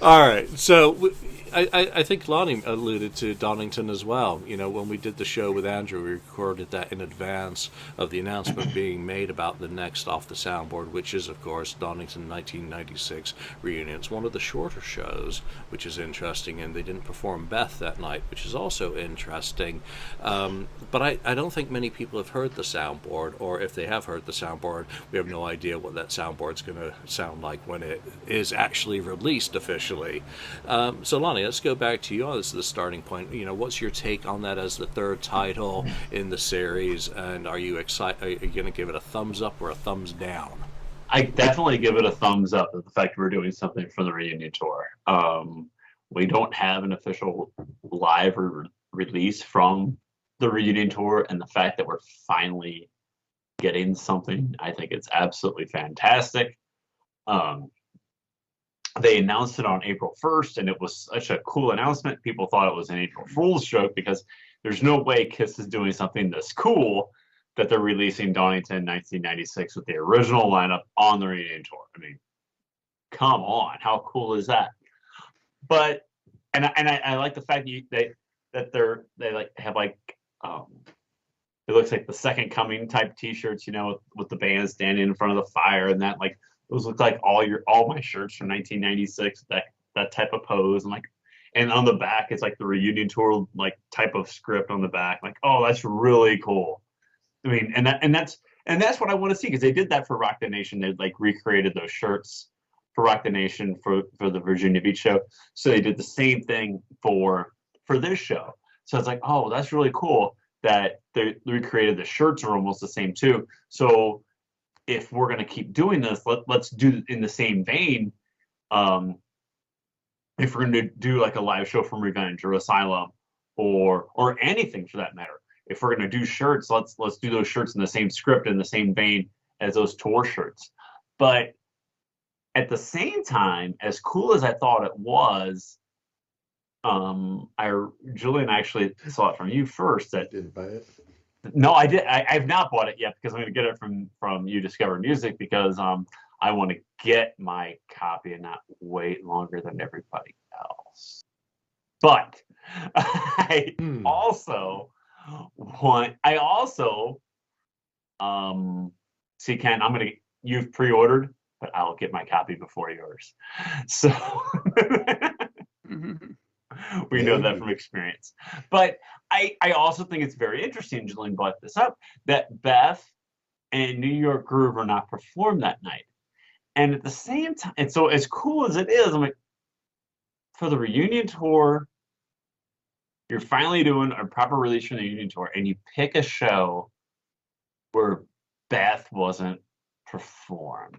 All right, so I think Lonnie alluded to Donington as well. When we did the show with Andrew, we recorded that in advance of the announcement being made about the next Off the Soundboard, which is, of course, Donington 1996 reunion. It's one of the shorter shows, which is interesting, and they didn't perform Beth that night, which is also interesting. But I don't think many people have heard the soundboard, or if they have heard the soundboard, we have no idea what that soundboard's going to sound like when it is actually released officially. So, Lonnie, let's go back to you as the starting point. What's your take on that as the third title in the series, and are you excited? Are you going to give it a thumbs up or a thumbs down? I definitely give it a thumbs up at the fact we're doing something for the reunion tour. We don't have an official live release from the reunion tour, and the fact that we're finally getting something, I think it's absolutely fantastic. They announced it on April 1st, and it was such a cool announcement. People thought it was an April Fool's joke, because there's no way Kiss is doing something this cool that they're releasing Donington 1996 with the original lineup on the reunion tour. I mean, come on, how cool is that? But I like the fact that they have it looks like the Second Coming type T-shirts, with the band standing in front of the fire, and that those look like all my shirts from 1996. That type of pose, and on the back it's like the reunion tour type of script on the back. Oh, that's really cool. I mean, and that's what I want to see, because they did that for Rock the Nation. They recreated those shirts for Rock the Nation for the Virginia Beach show. So they did the same thing for this show. So it's oh, that's really cool that they recreated the shirts are almost the same too. So if we're going to keep doing this, let's do in the same vein. If we're going to do a live show from Revenge or Asylum or anything for that matter, if we're going to do shirts, let's do those shirts in the same script, in the same vein as those tour shirts. But at the same time, as cool as I thought it was, Julian actually saw it from you first. That didn't buy it. No, I did. I've not bought it yet, because I'm going to get it from You Discover Music, because I want to get my copy and not wait longer than everybody else. But I also see, Ken, you've pre-ordered, but I'll get my copy before yours. So we know that from experience. But I also think it's very interesting, Julian brought this up, that Beth and New York Groove are not performed that night. And at the same time, and so as cool as it is, I'm for the reunion tour, you're finally doing a proper release for the reunion tour, and you pick a show where Beth wasn't performed.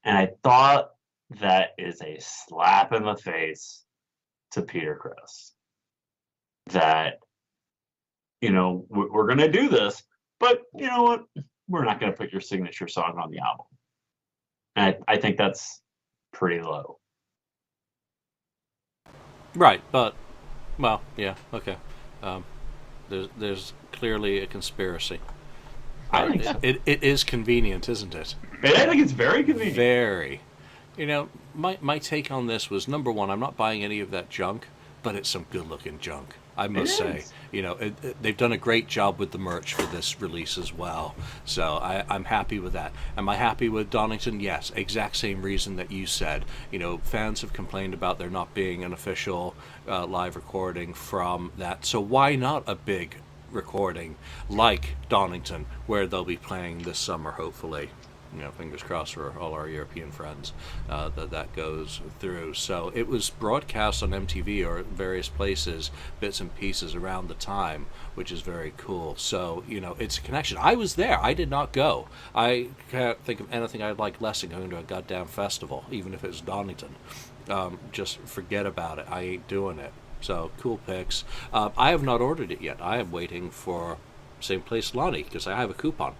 And I thought that is a slap in the face to Peter Criss. That, we're going to do this, but you know what? We're not going to put your signature song on the album. And I think that's pretty low. Right, but, well, yeah, okay. There's clearly a conspiracy. I think so. It is convenient, isn't it? I think it's very convenient. Very. My take on this was, number one, I'm not buying any of that junk. but it's some good-looking junk, I must say. They've done a great job with the merch for this release as well. So I'm happy with that. Am I happy with Donington? Yes, exact same reason that you said. Fans have complained about there not being an official live recording from that. So why not a big recording like Donington, where they'll be playing this summer, hopefully. Fingers crossed for all our European friends that goes through. So it was broadcast on MTV or various places, bits and pieces around the time, which is very cool. So, it's a connection. I was there. I did not go. I can't think of anything I'd like less than going to a goddamn festival, even if it's Donington. Just forget about it. I ain't doing it. So, cool picks. I have not ordered it yet. I am waiting for same place Lonnie, because I have a coupon.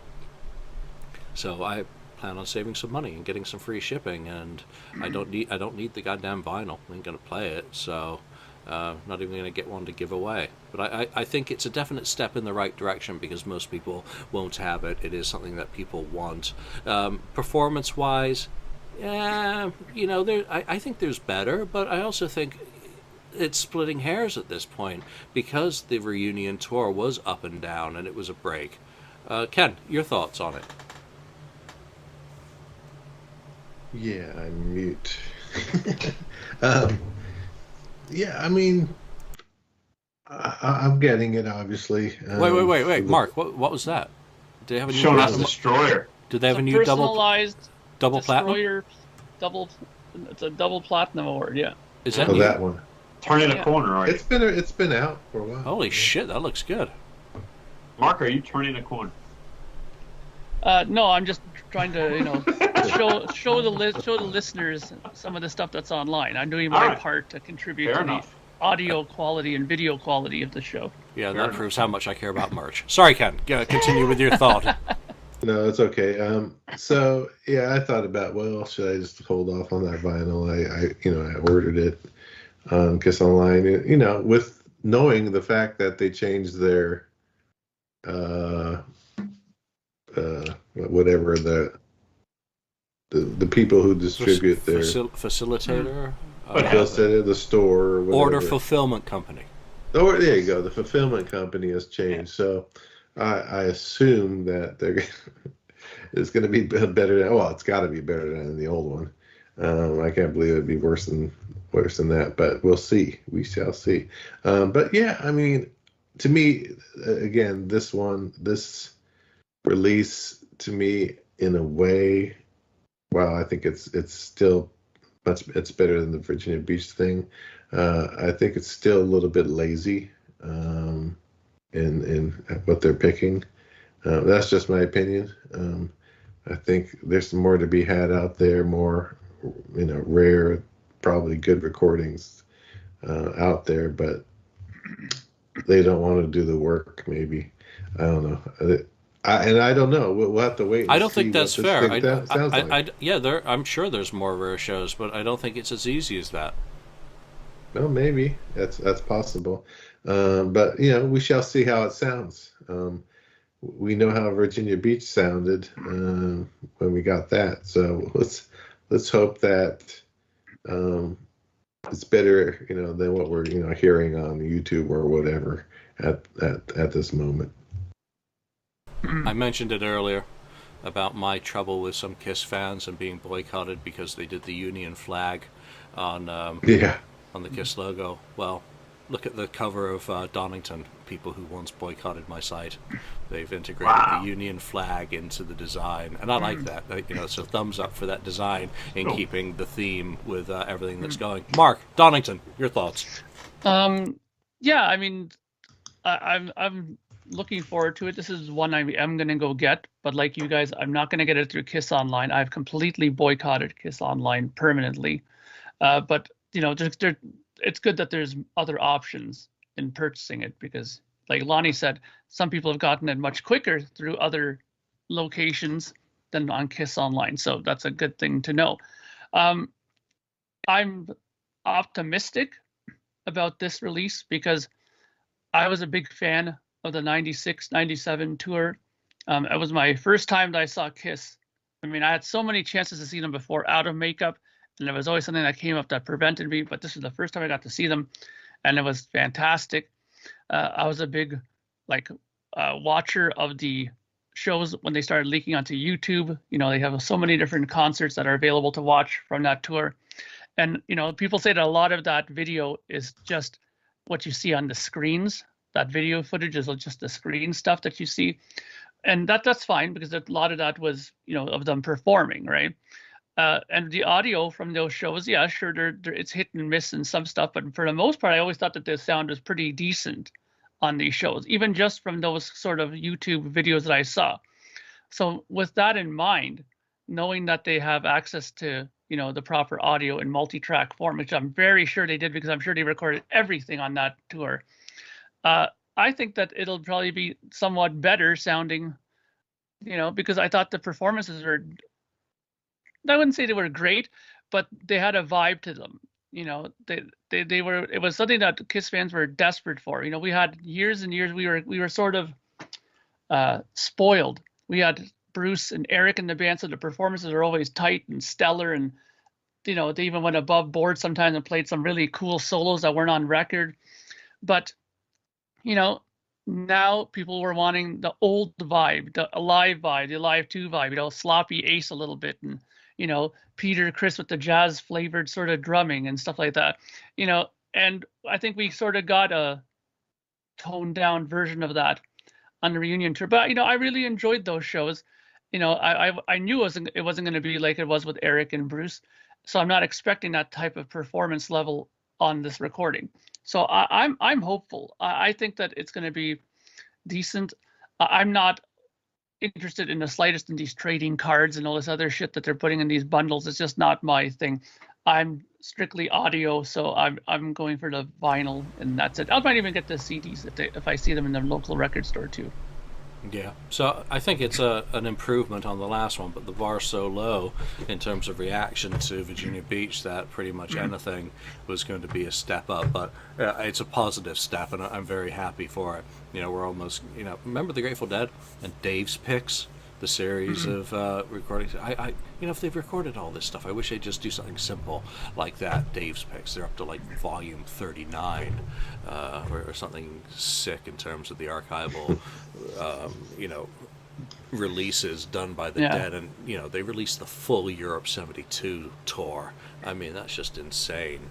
So I plan on saving some money and getting some free shipping, and I don't need the goddamn vinyl. I ain't gonna play it, so not even gonna get one to give away. But I think it's a definite step in the right direction, because most people won't have it. It is something that people want. Performance wise, I think there's better, but I also think it's splitting hairs at this point, because the reunion tour was up and down and it was a break. Ken, your thoughts on it? Yeah, I'm mute. Yeah, I mean, I'm getting it, obviously. Wait, Mark, what was that? Do they have a new Showing us Destroyer? Do they have a new personalized double Destroyer platinum? It's a double platinum award, yeah. Is that Oh, new? that one? Turning a corner, are you? It's been out for a while. Holy shit, that looks good. Mark, are you turning a corner? No, I'm just trying to, show the listeners some of the stuff that's online. I'm doing my part to contribute Fair to enough. the audio quality and video quality of the show. Yeah, that proves how much I care about merch. Sorry, Ken. Continue with your thought. No, it's okay. So yeah, I thought about, well, should I just hold off on that vinyl? I ordered it on Kiss Online. With knowing the fact that they changed their whatever the people who distribute their facilitator, the store, or whatever. order fulfillment company. Oh, there you go. The fulfillment company has changed, so I assume that it's going to be better. Well, it's got to be better than the old one. I can't believe it'd be worse than that, but we'll see. We shall see. But yeah, I mean, to me, again, this release, to me, in a way, while I think it's still it's better than the Virginia Beach thing, I think it's still a little bit lazy in what they're picking. That's just my opinion. I think there's some more to be had out there, more rare, probably good recordings out there, but they don't want to do the work, maybe. I don't know. I don't know. We'll have to wait. And I don't see think that's what fair. this thing sounds like. I'm sure there's more rare shows, but I don't think it's as easy as that. No, maybe that's possible. But we shall see how it sounds. We know how Virginia Beach sounded when we got that, so let's hope that it's better, than what we're hearing on YouTube or whatever at this moment. I mentioned it earlier about my trouble with some Kiss fans and being boycotted because they did the Union flag on the Kiss logo. Well, look at the cover of Donington. People who once boycotted my site, they've integrated the Union flag into the design, and I like that. It's a thumbs up for that design in keeping the theme with everything that's going. Mark, Donington, your thoughts? Yeah, I mean, I'm looking forward to it. This is one I am going to go get, but like you guys, I'm not going to get it through Kiss Online. I've completely boycotted Kiss Online permanently. But it's good that there's other options in purchasing it, because like Lonnie said, some people have gotten it much quicker through other locations than on Kiss Online. So that's a good thing to know. I'm optimistic about this release because I was a big fan of the 96-97 tour. It was my first time that I saw Kiss. I mean, I had so many chances to see them before out of makeup, and there was always something that came up that prevented me, but this is the first time I got to see them. and it was fantastic. I was a big watcher of the shows when they started leaking onto YouTube. They have so many different concerts that are available to watch from that tour. And, people say that a lot of that video is just what you see on the screens. That video footage is just the screen stuff that you see. And that's fine, because a lot of that was, of them performing, right? And the audio from those shows, yeah, sure, it's hit and miss and some stuff. But for the most part, I always thought that the sound was pretty decent on these shows, even just from those sort of YouTube videos that I saw. So with that in mind, knowing that they have access to, the proper audio in multi-track form, which I'm very sure they did, because I'm sure they recorded everything on that tour. I think that it'll probably be somewhat better sounding, because I thought the performances were, I wouldn't say they were great, but they had a vibe to them. They were, it was something that Kiss fans were desperate for. We had years and years, we were sort of spoiled. We had Bruce and Eric in the band, so the performances are always tight and stellar, and they even went above board sometimes and played some really cool solos that weren't on record. But now people were wanting the old vibe, the Alive vibe, the Alive 2 vibe, sloppy Ace a little bit, and Peter Chris with the jazz flavored sort of drumming and stuff like that, and I think we sort of got a toned down version of that on the reunion tour. But I really enjoyed those shows. I knew it wasn't going to be like it was with Eric and Bruce, so I'm not expecting that type of performance level on this recording. So I'm hopeful. I think that it's going to be decent. I'm not interested in the slightest in these trading cards and all this other shit that they're putting in these bundles. It's just not my thing. I'm strictly audio, so I'm going for the vinyl, and that's it. I might even get the CDs if I see them in the local record store too. Yeah, so I think it's an improvement on the last one, but the bar's so low in terms of reaction to Virginia Beach that pretty much anything was going to be a step up. But it's a positive step, and I'm very happy for it. We're almost, remember the Grateful Dead and Dave's Picks, the series of recordings. I if they've recorded all this stuff, I wish they'd just do something simple like that. Dave's Picks, they're up to like volume 39 or something sick in terms of the archival releases done by the Dead, and they released the full Europe 72 tour. I mean, that's just insane,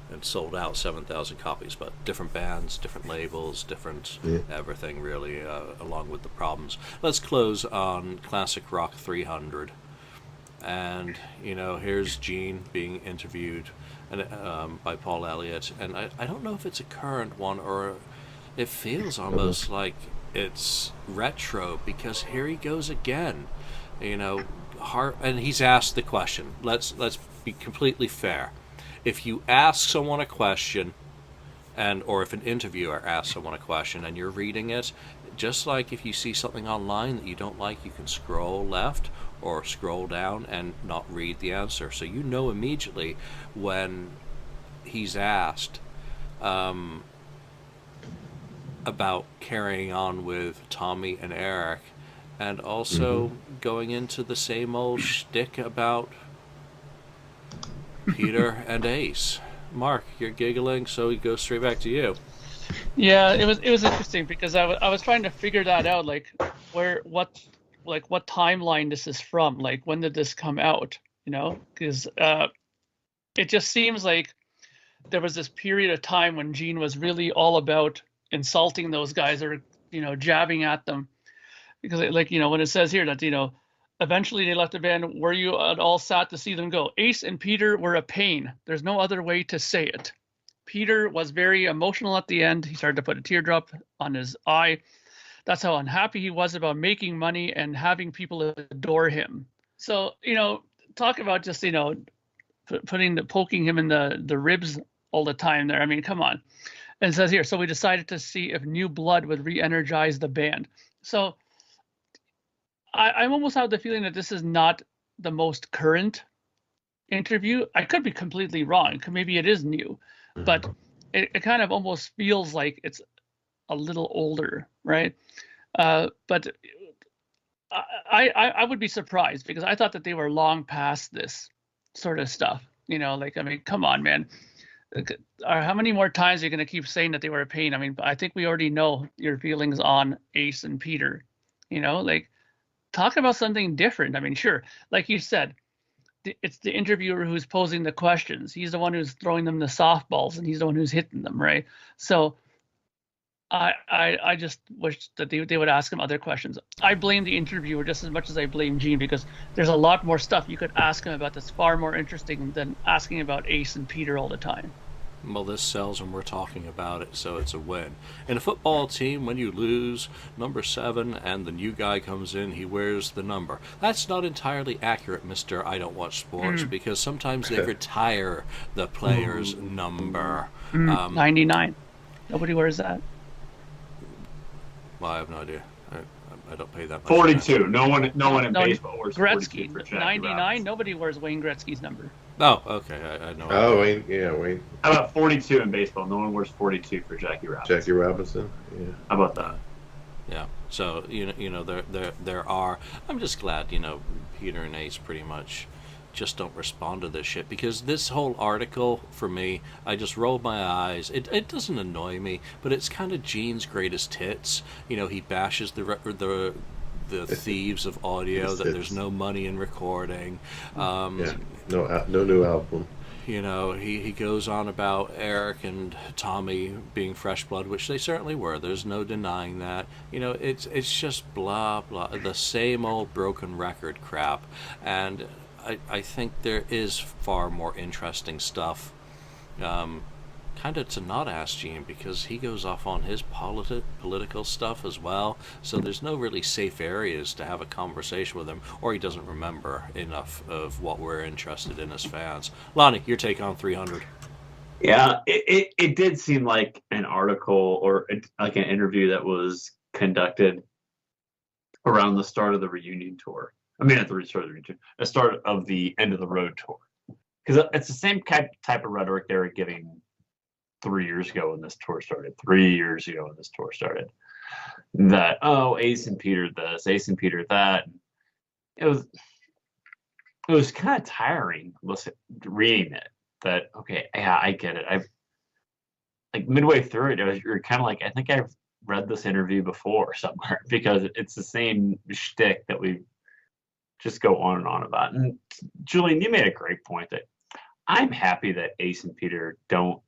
and sold out 7,000 copies, but different bands, different labels, different everything really, along with the problems. Let's close on Classic Rock 300, and here's Gene being interviewed by Paul Elliott, and I don't know if it's a current one or it feels almost like it's retro, because here he goes again, and he's asked the question. Let's be completely fair. If you ask someone a question, or if an interviewer asks someone a question and you're reading it, just like if you see something online that you don't like, you can scroll left or scroll down and not read the answer. So immediately when he's asked about carrying on with Tommy and Eric, and also going into the same old shtick about Peter and Ace. Mark, you're giggling, so he goes straight back to you. Yeah, it was interesting, because I was trying to figure that out, like what timeline this is from, like when did this come out, because it just seems like there was this period of time when Gene was really all about insulting those guys, or jabbing at them, because when it says here that eventually they left the band. Were you at all sad to see them go? Ace and Peter were a pain. There's no other way to say it. Peter was very emotional at the end. He started to put a teardrop on his eye. That's how unhappy he was about making money and having people adore him. So, talk about just, poking him in the ribs all the time there. I mean, come on. And it says here, so we decided to see if new blood would re-energize the band. So I almost have the feeling that this is not the most current interview. I could be completely wrong. Maybe it is new, but it kind of almost feels like it's a little older, right? But I would be surprised, because I thought that they were long past this sort of stuff. Come on, man. Or how many more times are you going to keep saying that they were a pain? I mean, I think we already know your feelings on Ace and Peter. Like, talk about something different. I mean, sure, like you said, it's the interviewer who's posing the questions. He's the one who's throwing them the softballs, and he's the one who's hitting them, right? So I just wish that they would ask him other questions. I blame the interviewer just as much as I blame Gene, because there's a lot more stuff you could ask him about that's far more interesting than asking about Ace and Peter all the time. Well, this sells and we're talking about it, so it's a win. In a football team, when you lose number 7 and the new guy comes in, he wears the number. That's not entirely accurate, Mr. I Don't Watch Sports, because sometimes they retire the player's number. 99. Nobody wears that. Well, I have no idea. I don't pay that much. 42. No one in baseball wears Gretzky. 42 for Jackie 99. Robinson. Nobody wears Wayne Gretzky's number. Oh, okay. I know. Oh, Wayne. Yeah, Wayne. How about 42 in baseball? No one wears 42 for Jackie Robinson. Jackie Robinson. Yeah. How about that? Yeah. So there are. I'm just glad Peter and Ace pretty much just don't respond to this shit, because this whole article, for me, I just rolled my eyes. It doesn't annoy me, but it's kind of Gene's greatest hits. He bashes the thieves of audio, that there's no money in recording. No new album. He goes on about Eric and Tommy being fresh blood, which they certainly were. There's no denying that. It's just blah blah, the same old broken record crap. And I think there is far more interesting stuff, kind of to not ask Gene, because he goes off on his political stuff as well. So there's no really safe areas to have a conversation with him, or he doesn't remember enough of what we're interested in as fans. Lonnie, your take on 300? Yeah, it did seem like an article or like an interview that was conducted around the start of the reunion tour. I mean, at the start of the reunion, the start of the end of the road tour, because it's the same type of rhetoric they were giving 3 years ago when this tour started. 3 years ago when this tour started, that Ace and Peter this, Ace and Peter that. It was kind of tiring reading it. That okay, yeah, I get it. I've like midway through it, you're kind of like, I think I've read this interview before somewhere, because it's the same shtick that we just go on and on about. And Julian, you made a great point that I'm happy that Ace and Peter don't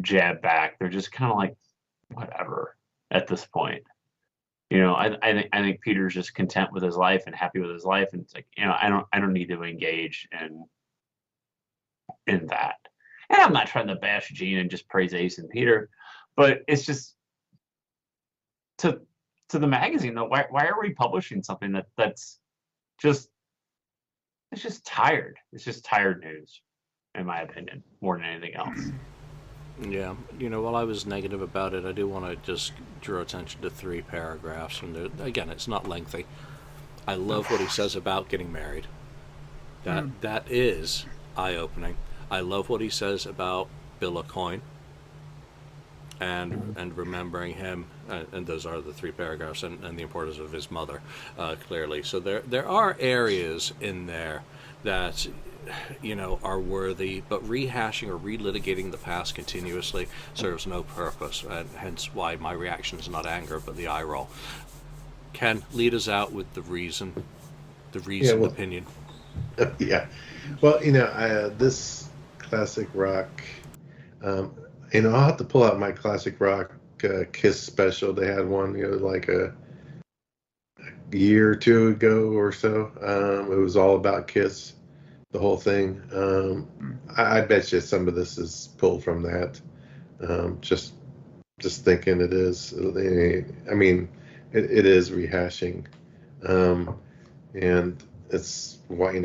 jab back. They're just kind of like whatever at this point. I think Peter's just content with his life and happy with his life, and it's like, I don't need to engage in that. And I'm not trying to bash Gene and just praise Ace and Peter, but it's just to the magazine though. Why are we publishing something that's just, it's just tired. It's just tired news, in my opinion, more than anything else. Yeah, while I was negative about it, I do want to just draw attention to 3 paragraphs. And again, it's not lengthy. I love what he says about getting married. That is eye-opening. I love what he says about Bill O'Coin and remembering him, and those are the 3 paragraphs, and the importance of his mother, clearly. So there are areas in there that are worthy, but rehashing or relitigating the past continuously serves no purpose, and hence why my reaction is not anger but the eye roll. Ken, lead us out with the reason opinion. Yeah, well, this classic rock, I'll have to pull out my classic rock Kiss special. They had one, like a year or 2 ago or so. It was all about Kiss, the whole thing. I bet you some of this is pulled from that. Just thinking it is. I mean, it is rehashing, and it's why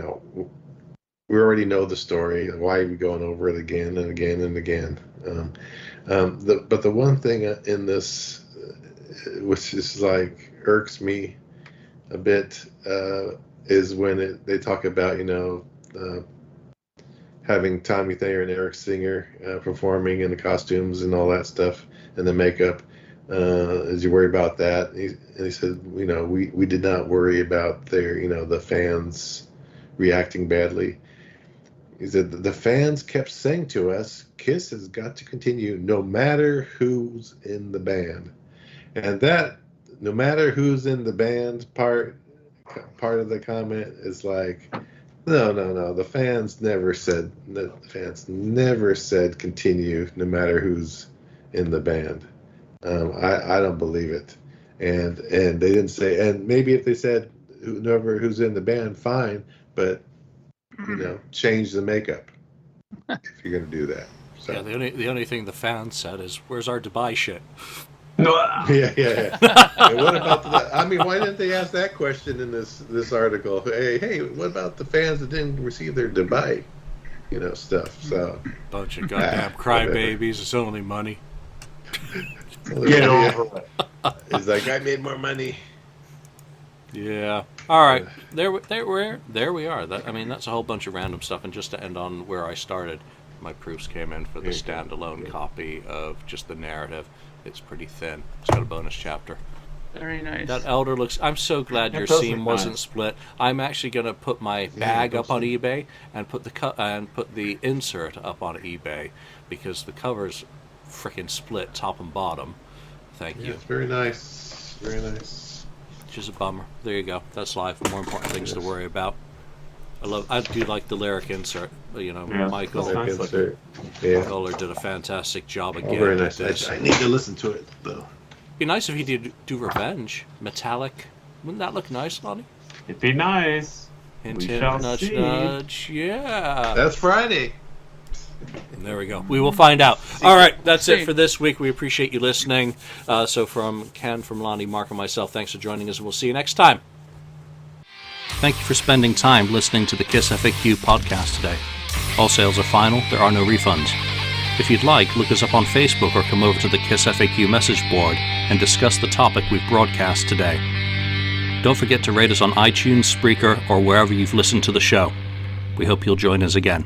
we already know the story. Why are we going over it again and again and again? But the one thing in this, which is like irks me a bit, is when they talk about having Tommy Thayer and Eric Singer performing in the costumes and all that stuff and the makeup. As you worry about that, and he said, we did not worry about the fans reacting badly. He said, the fans kept saying to us, Kiss has got to continue no matter who's in the band. And that, no matter who's in the band part of the comment is like, no. The fans never said continue no matter who's in the band. I don't believe it. And they didn't say, and maybe if they said who's in the band, fine, but change the makeup if you're going to do that. So. Yeah, the only thing the fans said is, "Where's our Dubai shit?" No. Yeah. And what about why didn't they ask that question in this article? Hey, what about the fans that didn't receive their Dubai, stuff? So bunch of goddamn crybabies. It's only money. Get over it. It's like, I made more money. Yeah. All right. There we are. That's a whole bunch of random stuff. And just to end on where I started, my proofs came in for the standalone copy of just the narrative. It's pretty thin. It's got a bonus chapter. Very nice. That elder looks. I'm so glad your seam wasn't split. I'm actually going to put my bag up on eBay and put the insert up on eBay because the cover's freaking split top and bottom. Thank you. It's very nice. Very nice. Which is a bummer. There you go. That's life. More important things to worry about. I do like the lyric insert. Michael Kohler did a fantastic job again. Very nice. I need to listen to it though. Be nice if he did do Revenge, metallic. Wouldn't that look nice, Lonnie? It'd be nice. Hint, nudge, nudge. Yeah. That's Friday. There we go. We will find out. All right, that's it for this week. We appreciate you listening. So from Ken, from Lonnie, Mark, and myself, thanks for joining us, and we'll see you next time. Thank you for spending time listening to the KissFAQ podcast today. All sales are final. There are no refunds. If you'd like, look us up on Facebook or come over to the KissFAQ message board and discuss the topic we've broadcast today. Don't forget to rate us on iTunes, Spreaker, or wherever you've listened to the show. We hope you'll join us again.